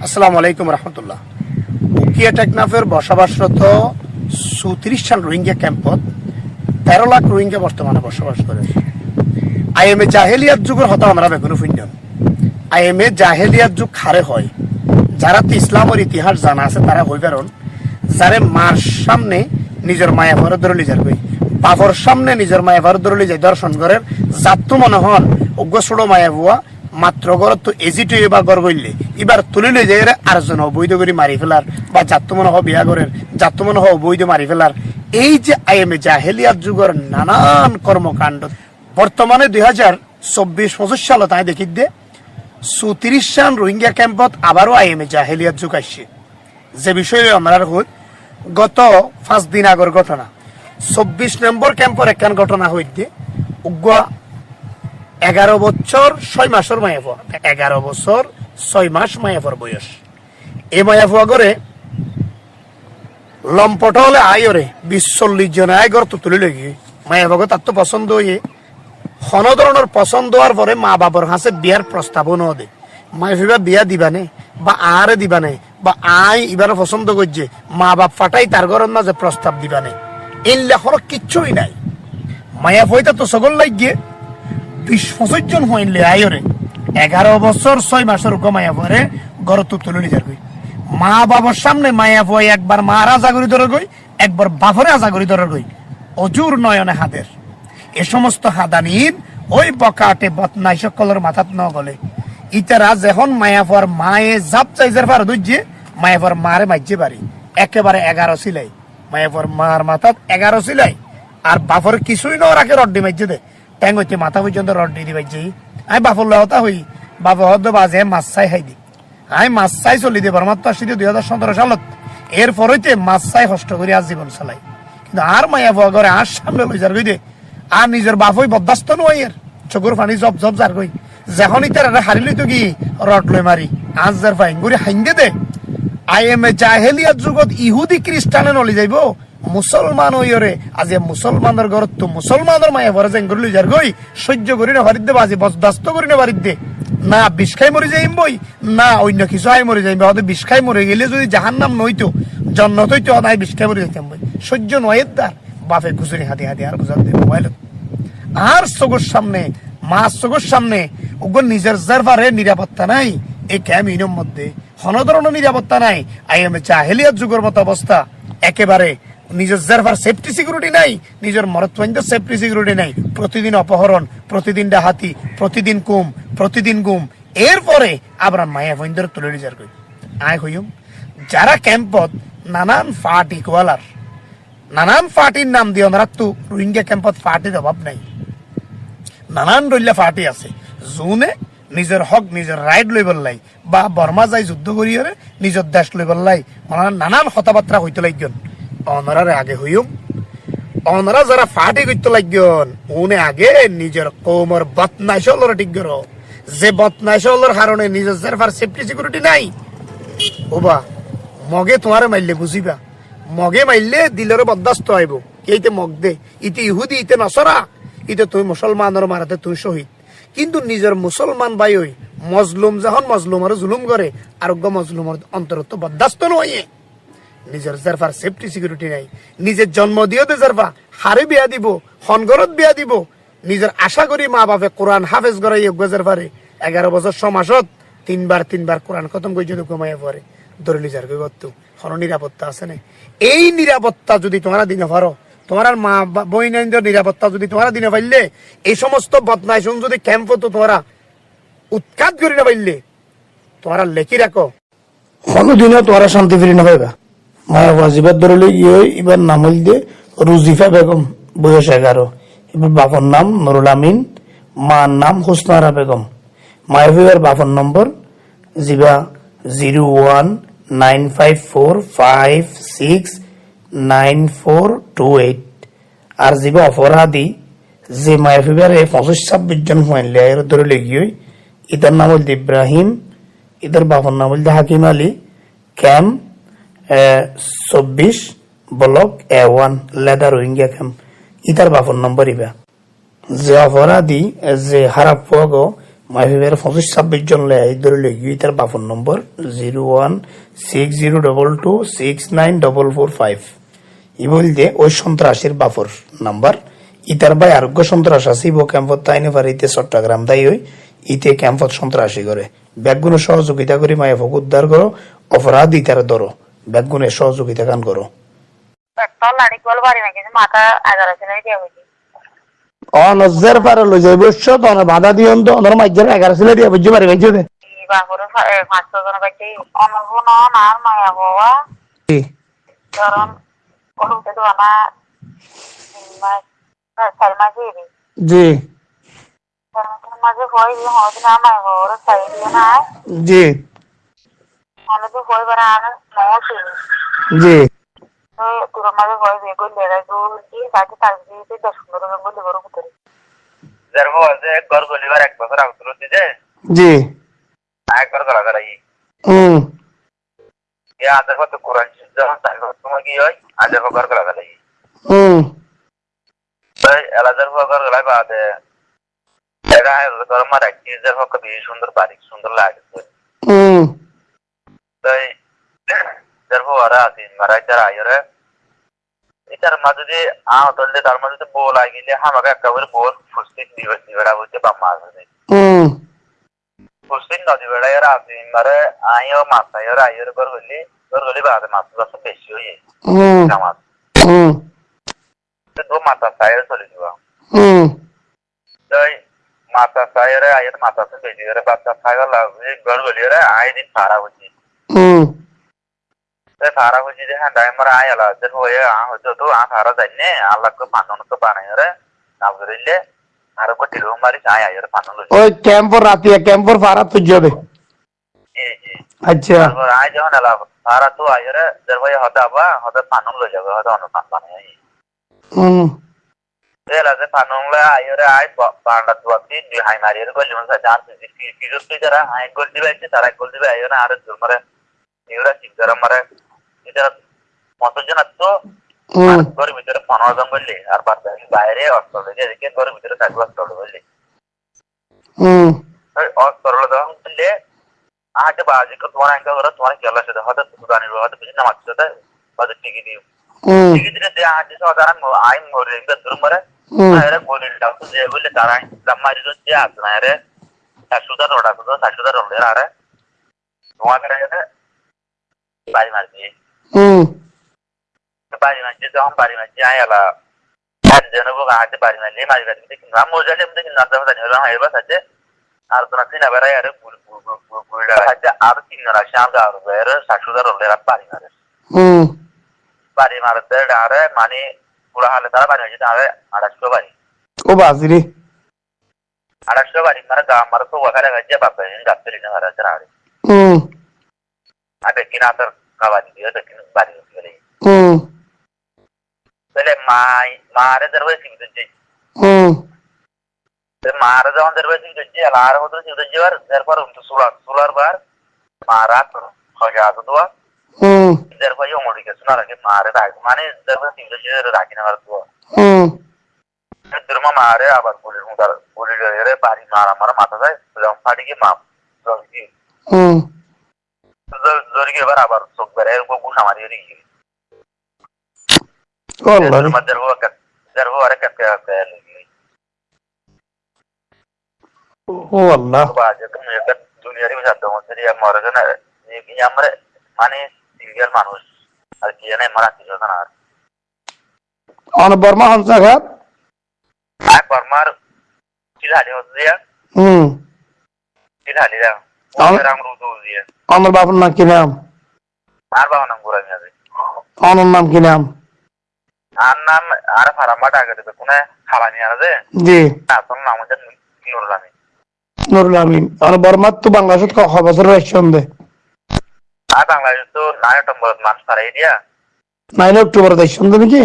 আসসালামু আলাইকুম রহমতুল্লাহ। উকিয়া টেকনাফের বসবাসরত ৩৪ জন রোহিঙ্গা ক্যাম্পত ১৩ লাখ রোহিঙ্গা বর্তমানে বসবাস করে। আইএমএ জাহেলিয়াত যুগের হতা আমরা বেগুন ফুঞ্জন আইএমএ জাহেলিয়াত যুগ খারে হয় যারা তো ইসলামের ইতিহাস জানা আছে তারা হই পারন যারে মার সামনে নিজের মায়া ভরে ধরে লিজার কই বাবর সামনে নিজের মায়া ভরে ধরে লিজাই দর্শন করের যাত্তু মনে হন অজ্ঞ ছোড়ো মায়া বুয়া মাত্র গড় তো এজিট এবার গড় করলে এবার তুলে লই যায় আর জন অবৈধ করে মারি ফেলার বা যাত্তু মনে হয় বিয়া করের যাত্তু মনে হয় অবৈধ মারি ফেলার এই যে আইএমএ জাহেলিয়াত যুগের নানান কর্মকাণ্ড বর্তমানে ২০২৪-২৫ সালে তাই দেখি দে ৩৪ জন রোহিঙ্গা ক্যাম্পত আবারও আইএমএ জাহেলিয়াত যুগ আসছে। যে বিষয়ে আমরা গত ৫ দিন আগর ঘটনা ২৪ নম্বর ক্যাম্পের একখান ঘটনা হইতে উগ্র ১১ বছর ৬ মাসের মায়াফুয়া ১১ বছর ৬ মাস মায়াফুয়ার বয়স। এই মায়াফুয়া করে লম্পট হলে আয়রে ২০-৪০ জন আয় ঘর তো তুলে লেগে মায়াফুয়াকে তার তো পছন্দ হয়ে কোনো ধরনের পছন্দ হওয়ার পরে মা বাবার হাসে বিয়ার প্রস্তাবও ন দে মায়াফিবা বিয়া দিবানে বা আরে দিবানে বা আই এবার পছন্দ করছে মা বাপ ফাটাই তার ঘরের মাঝে প্রস্তাব দিবানে এই লেখর কিচ্ছুই নাই। মায়াফুয়াটা তো সকল লাগিয়ে ২০-২৫ জন হইলে আয়রে ১১ বছর ৬ মাসের মায়া পরে ঘর তো তুলে নিয়ে যাবে মা বাবার সামনে মায়া পয় একবার মার আজাগরি ধরে গই একবার বাপরে আজাগরি ধরে গই অজুর নয়নে হাতের এ সমস্ত হাদানির ওই বকাটে বদনাই সকলের মাথাত ন গলে ইতারা যখন মায়াফর মায়ে জাপ চাইজার পার দুজে মায়াফর মারে মাইজে পারি একেবারে ১১ সিলাই মায়াফর মার মাথাত ১১ সিলাই আর বাপর কিছুই ন রাখে রড্ডি মাইজে দে ট্যাং হইতে মাথা পর্যন্ত রড্ডি দিবাই যাই আমি বাপর লতা হই বাবা হদ বাজে মাছ চাই খাই দি আমি মাছ চাই চলি দিয়ে বর্মাত্ম আসছি ২০১৭ সালত এরপর হইতে মাছ চাই কষ্ট করে আজ জীবন চালাই কিন্তু আর মায়া ভুয়া করে আর সামনে লই যার গই দে আর নিজের বাপ হই বরদাস্ত নয় এর চকুর পানি জব জব যার গই যখন ইতার হারি লইতো কি রড লই মারি আজ যার ফাইন করে হাইন্দে দে আইএমএ জাহেলিয়াত যুগত ইহুদি খ্রিস্টানে নলি যাইব মুসলমান হইরে আজ মুসলমানের ঘর তো মুসলমানের মায়া ভরে যেন করলি যার গই সহ্য করি না বাড়িতে বাজে বরদাস্ত করি না বাড়িতে না বিষ খাই মরে যাইম বই না অন্য কিছু আই মরে যাইম হয়তো বিষ খাই মরে গেলে যদি জাহান্নাম নইতো জন্নত হইতো নাই বিষ খাই মরে যাইতাম বই সহ্য নয়ের দার বাপে খুচুরি হাতে হাতে আর বুঝার দেয় মোবাইল আর চোখের সামনে মাছ চোখের সামনে ওগুলো নিজের জারবারে নিরাপত্তা নাই এই ক্যামিনের মধ্যে কোনো ধরনের নিরাপত্তা নাই। আইএমএ জাহেলিয়াত যুগের মতো অবস্থা একেবারে নিজের জারবার সেফটি সিকিউরিটি নাই নিজের মরত্বন্দ সেফটি সিকিউরিটি নাই প্রতিদিন অপহরণ প্রতিদিন ডাহাতি প্রতিদিন গুম এরপরে আবার মায়া বন্ধের তুলে নিয়ে যার কই আয় হইম যারা ক্যাম্পত নানান ফাটি কোয়ালার নানান ফাটির নাম দিয়ে ওনারা তো রোহিঙ্গা ক্যাম্পত ফাটির অভাব নাই নানান রইলা ফাটি আছে জুনে নিজের হক নিজের রাইট লই বললাই বা বর্মা যাই যুদ্ধ করিয়ে নিজের দেশ লই বললাই ওনারা নানান কথাবার্তা হইতে লাগবেন অনারারে আগে হইম অনারা যারা ফাটি করতে লাগবেন উনি আগে নিজের কৌমর বদনাইশলর ঠিক করো যে বদনাইশলর কারণে নিজের জারবার সেফটি সিকিউরিটি নাই ওবা মগে তোমারে মাইলে বুঝিবা মগে মাইলে দিলের বরদাস্ত আইব এইতে মগ দে ইতে ইহুদি ইতে নসরা ইতে তুই মুসলমানের মারাতে তুই শহীদ কিন্তু নিজের মুসলমান ভাই ওই মজলুম যখন মজলুমের জুলুম করে আরোগ্য মজলুমের অন্তরত বরদাস্ত নয় নিজের জারফার সেফটি সিকিউরিটি নাই নিজের জন্ম দিও দে জারফা হারে বিয়া দিব হনগরত বিয়া দিব নিজের আশা করি মা বাপে কোরআন হাফেজ করাই জারফারে ১১ বছর ৬ মাসত তিনবার কোরআন খতম করে যদি কমাইয়া পরে ধরলি যার গই গত কোনো নিরাপত্তা আছে না। এই নিরাপত্তা যদি তোমরা দিনে পারো তোমার মা বইনের নিরাপত্তা যদি তোমরা দিনে পাইলে এই সমস্ত বদনাইশন যদি ক্যাম্প তো তোমরা উৎখাত করি না পাইলে তোমরা লেখি রাখো কোনোদিনও তোমরা শান্তি ফিরি না পাইবা। মায়া ওয়াজিবাত ধরলে ইয়ে এবার নাম হইল দিয়ে রুজিফা বেগম বয়স ১১ এবার বাপর নাম নুরুল আমিন মার নাম হুসনারা বেগম মায়াফিবার বাপর নম্বর জিবা 01954569428 আর জিবা অপরাধী যে মায়াফিবারে ২৫-২৬ জন হইলে ধরে লেগিয়ে ইতার নাম হইল ইব্রাহিম ইতার বাপর নাম হইল হাকিম আলী ক্যাম্প ২৪ ব্লক A1 লেদা রোহিঙ্গা ক্যাম্প ইতার বাপর নম্বর ইবা যে অপরাধী যে হারাপ মাইফের 25-26 জন লে এই ধরে লেগি তার বাফন নম্বর 016022694445 ই বলতে ওই সন্ত্রাসীর বাফর নাম্বার ইতার ভাই আরোগ্য সন্ত্রাস আছে ইবো ক্যাম্পত তাইনে পারিতে চট্টগ্রাম দায়ী হই ইতে ক্যাম্পত সন্ত্রাসী করে ব্যাগগুলো সহযোগিতা করি মায়েফক উদ্ধার করো অপরাধ ইতার ধরো ব্যাগগুলো সহযোগিতা কান করো অনজের পারে লই যাই বসছ তনে বাধা দিয়ন তো অনর মাইজের 11 ছেলে দিয়া বুঝি পারি বাইছে দে জি জি জি জি জি একবার করা করাই হুম আধার কত কোরআন যখন তার সময় কি হয় আধার ঘর করা করাই হুম এলাজার ঘর করা বাদে এটা গরমার একটি হক বেশি সুন্দর বাড়ি সুন্দর লাগে হুম তাই যারপর ওরা আছে মারা যারা আয়রে এটার মাঝে যে আহতলে তার মাঝে বল লাগিলে আমাকে একেবারে বল ফুসতিক দিবেড়া হচ্ছে বা মাছ হুম ফুসতিক নদী বেড়া এরা আছে মারে আইও মাছ আয়রে আয়রে ঘর হলে বাদে মাছ বাস বেশি হয়ে হুম মাছ হুম তো মাথা সাইরে চলে যাওয়া হুম তাই মাথা সাইরে আয়ের মাথা তো বেশি করে বাচ্চা খাইবার লাগবে ঘর হলে আয় দিন সারা হচ্ছে হুম সারা হচ্ছে যে হ্যাঁ ড্রাইভার আয় আলা যে হয়ে হচ্ছে তো সারা যাইনে আল্লাহকে পানন তো বানাই রে নাবরিলে আর কো টিরো মারি আয় আয়ের পানন ওই ক্যাম্পর রাতিয়া ক্যাম্পর ফারা তো যাবে জি জি আচ্ছা তারপর আয় যখন আলা সারা তো আয়ের দের ভাই হতা পানন লই যাবে হতা অনুপান বানাই হুম এলা যে পানন লা আয়ের আয় পান্ডা তুয়াতি দুই হাই মারির গলি মন সাথে আর কি জুতি যারা আয় গোল দিবে তারা গোল দিবে আয়ের আর জুমারে এরা চিন্তারা মারে এটা মতজন তো হুম ঘরের ভিতরে 15 জন বললি আর বাইরে অস্ত্র এদিকে ঘরের ভিতরে 4 অস্ত্র বললি হুম অস্ত্র যখন বললে আগে বাজি কো তোমার আঙ্কা ওরা তোমার কেলা সাথে হঠাৎ সুদানি হঠাৎ কিছু নামাজ সাথে হঠাৎ টিকি দিও হুম টিকি দিলে যে আজ সাধারণ আইন মরে একটা দুর্মরে আরে বলি ডাক্তার যে বলে তারা লামারি যে আছে না আরে সুদার রোডা তো সুদার রোডা আরে তোমার কাছে বাড়ি মারবি হুম বাড়ি মারছে যখন বাড়ি মারছে আয়ালা একজন আগে বাড়ি মারলে মারি বাড়ি কিন্তু মজালে কিন্তু না জানি হলো হ্যাঁ এবার আছে আর তোরা কিনা বেড়াই আরে গুড়া আছে আর তিনজন আসে আমরা আর বের 60,000 হলে রাত বাড়ি মারে হুম বাড়ি মারতে আরে মানে পুরা হালে তারা বাড়ি মারছে আরে 250 বাড়ি ও বাজিরি 250 বাড়ি মানে গা মার তো ওখানে গেছে বাপে গাছরি না হারা চারা হুম আগে কিনা তোর কাবাদি দিয়ে তো কিনা বাড়ি গেলে হুম তাহলে মারে দরবে সিগতে হুম মারা যখন দরবে সিগতে আর হতো সিগতে যাওয়ার তারপর সোলার বার মারা খজা তো হুম তারপর ওমরি কে শোনা লাগে মারে রাখ মানে দরবে সিগতে রাখি না আর তো হুম ধর্ম মারে আবার পুলিশ রে বাড়ি মারা মারা মাথা যায় যখন ফাটি গিয়ে মাপ হুম জোরে গিয়ে এবার আবার চোখ বেড়ে গুসা মারিয়ে রেখে والله دربو আরে কাটতে والله বাজে তুমি একটা দুনিয়ারই বিষয় তো মধ্যে এক মরে না এই আমরা মানে সিঙ্গেল মানুষ আর কি জানে মারা কিছু না আর انا برما همسا خاب আর পরমার চিলালি হচ্ছে হুম চিলালি রা রাম রুদু দিয়ে আমার বাবার নাম কি নাম আর বাবা নাম ঘুরে যাবে আমার নাম কি নাম আর নাম আর ফারামা টাকা দেবে কোন খালানি আছে জি তোর নাম হচ্ছে নুরুল আমিন নুরুল আমিন আর বর্মা তো বাংলাদেশ ক বছর রেশন দে আর বাংলাদেশ তো 9 অক্টোবর মাস পারে দিয়া 9 অক্টোবর রেশন দে নাকি